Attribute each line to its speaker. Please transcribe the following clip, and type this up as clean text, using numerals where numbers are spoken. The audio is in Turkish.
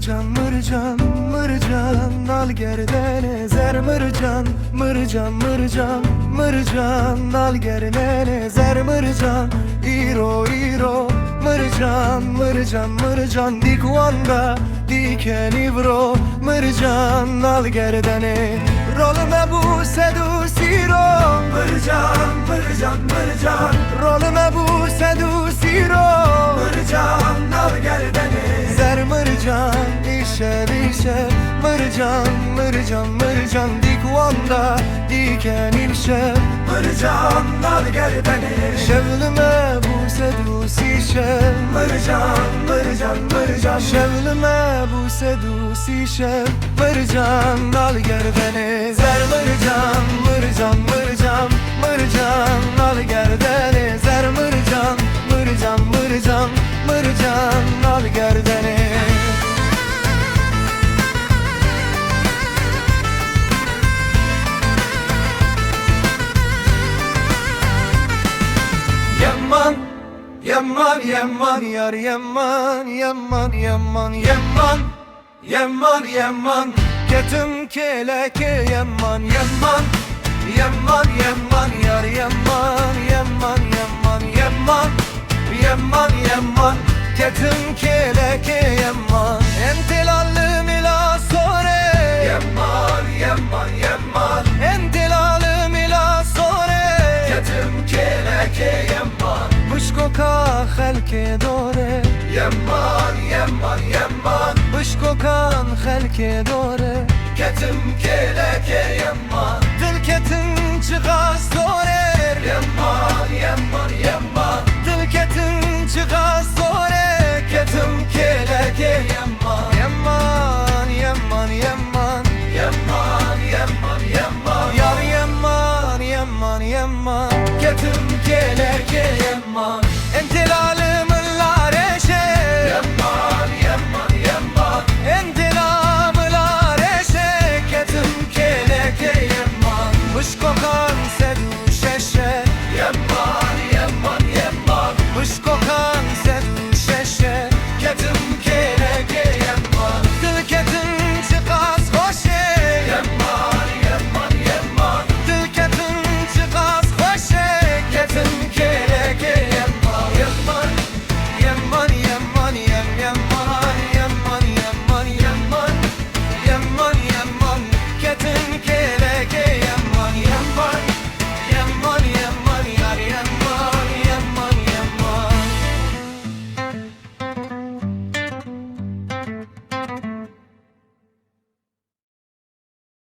Speaker 1: mırcan mırcan mırcan al gerdene zer mırcan mırcan mırcan mırcan al gerdene zer mırcan iro iro mırcan mırcan mırcan dikvanda dikeni bro mırcan al gerdene rolme bu sedusiro mırcan mırcan mırcan rolme bu sedusiro mırcan al gerdene zer mırcan işe işe mırcan mırcan mırcan dikvanda diken işe mırcan al gerdene şevlime bu sedusişe mırcan mırcan mırcan şevlime bu sedusişe mırcan al gerdene zer mırcan mırcan mırcan mırcan al gerdene zer mırcan mırcan mırcan mırcan al gerdene Yaman, yaman, yaman, yar yaman, yaman, yaman, yaman, yaman, yaman, ketim keleke yaman, yaman, yaman, yaman, yar yaman, yaman, yaman, yaman, yaman, yaman, ketim keleke yaman, entilallı mila sore, yaman, yaman, yaman, entilallı mila sore, ketim keleke yaman. Bışko ka xelke dore Yemman, yemman, yemman Bışko kan xelke dore Ketim keleke yemman